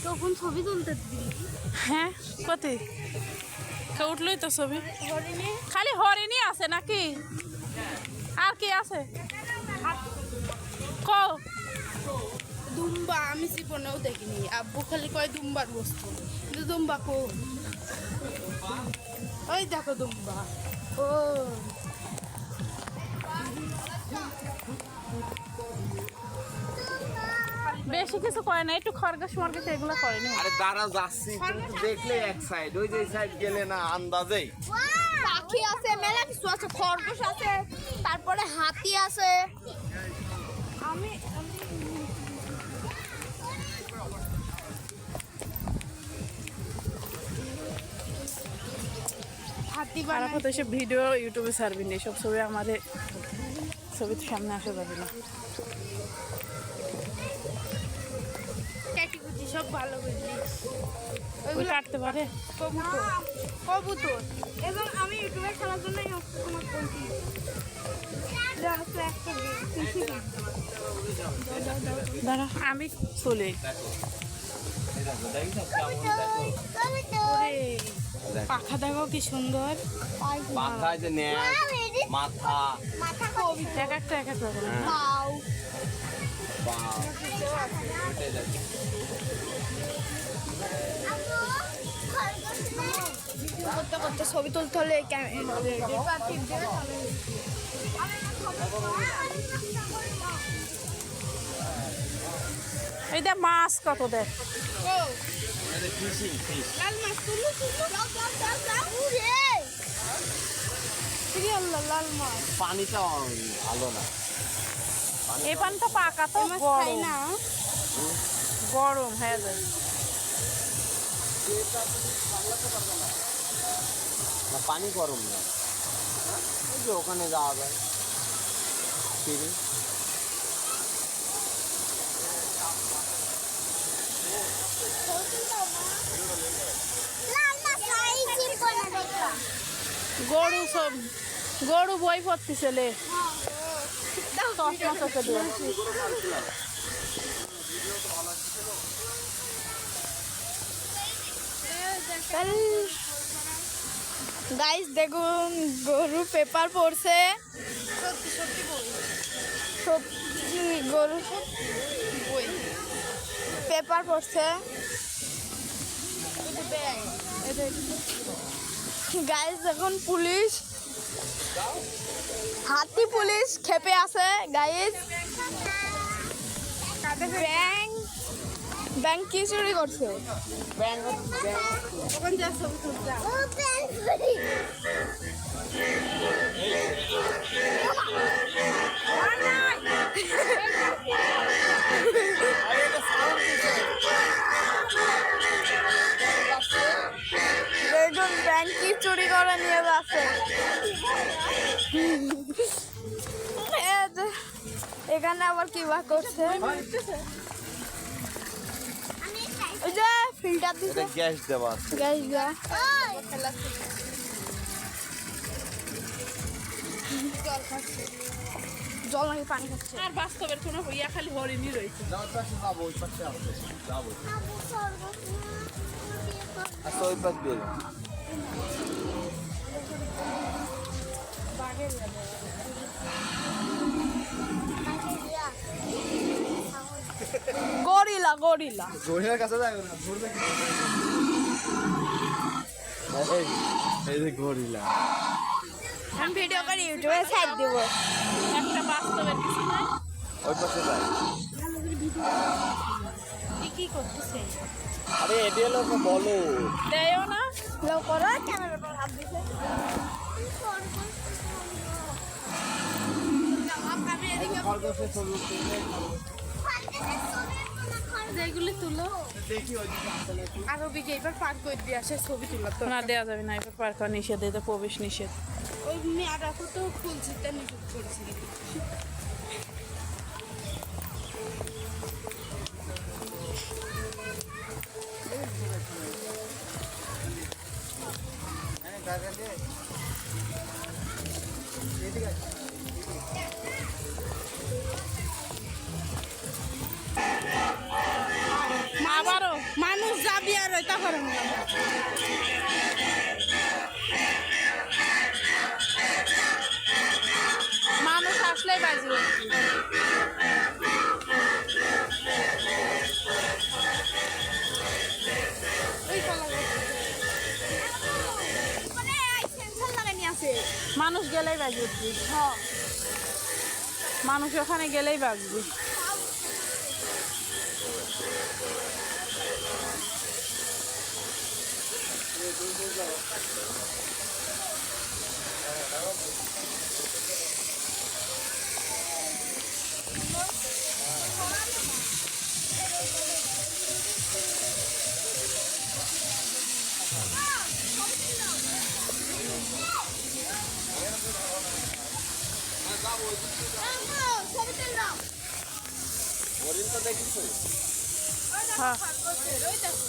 তখন ছবি তুলতে দিবি? হ্যাঁ কত উঠলই তো ছবি খালি হরিণই আছে নাকি আর কি আছে ক দুম্বা আমি জীবনেও দেখিনি, আব্বু খালি কয় দুম্বার বস্তু, কিন্তু দুম্বা কো ওই দেখো দুম্বা। ও বেশি কিছু করে না, একটু খরগোশ মরগোশ এগুলো করেনি। আরে দাঁড়া যাচ্ছি, কিন্তু দেখলে এক সাইড, ওই যে সাইড গেলে না আন্দাজেই পাখি আছে, মেলা কিছু আছে, খরগোশ আছে, তারপরে হাতি আছে। আমি হাতি খারাপ তো এসব ভিডিও ইউটিউবে ছাড়বি না, সব ছবি আমাদের ছবির সামনে আসা যাবে না। ক্যাটিকুটি সব ভালো বুঝলি, ওই কাটতে পারে কবুতর কবুতর। এবং আমি ইউটিউবে খেলার জন্যই তোমার বলছি দাঁড়া আমি চলে পাখা দেখো কি সুন্দর, মাথায় যে নেয় মাথা এক একটা এক একটা করতে করতে ছবি তুলতে হলে এই দেখ মাছ কত দেখ, লাল মাছ তুলো লাল মাছ। পানিটা ভালো না, এই পানিটা পাকা তো খাই না, গরম হয়ে যায়। না পানি গরম না, ওই যে ওখানে যাওয়া যায় ফিরে। গরু সব গরু বই পড়তেছে লে চশমা চোখে দিয়ে। গাইস দেখুন গরু পেপার পড়ছে, সত্যি গরু পেপার পড়ছে। গাইস এখন পুলিশ, হাতি পুলিশ খেপে আছে গাইস। ব্যাংক ব্যাংক কি চুরি করছে? দেখুন ব্যাংক কি চুরি করে নিয়ে যাচ্ছে। এখানে আবার কি বা করছে, ওই যে ফিল্টার দিছে, গ্যাস দেওয়া গ্যাস দেওয়া। জল নাকি পানি খাচ্ছে। আর বাস্তবের কোনো ইয়া খালি হরিণই রয়েছে। যাবো ওই পাশে আছে, যাবো আচ্ছা ওই পাশ দিয়ে গরিলা গরিলা গরিলার কাছে যাবে না, ঘুরবে এই যে গরিলা। আমি ভিডিও করে ইউটিউবে ছাড় দেবো। একটা বাস্তবের কিছু নাই, ওই পাশে যাই। কি করতেছে আরে এটি হলো তো বলো দেয়ও না। লো করো, ক্যামেরার পর হাত দিছে। আমি এদিকে খরগোশের ছবি উঠতে যেগুলি তুলো দেখি ওই দিকে আসে নাকি। আরো বিকে এবার পার করে দিয়ে আসে ছবি তোলা তো না দেওয়া যাবে না, এবার পার করা নিষেধ, এটা প্রবেশ নিষেধ। ওই মেয়েরা তো ফুলছিটা নিষেধ করেছিল। করে মানুষ আসলেই বাজবে। মানুষ গেলেই বাজবে, মানুষ ওখানে গেলেই বাজবে। হরিণ তো দেখিস? হ্যাঁ। ওই দেখো।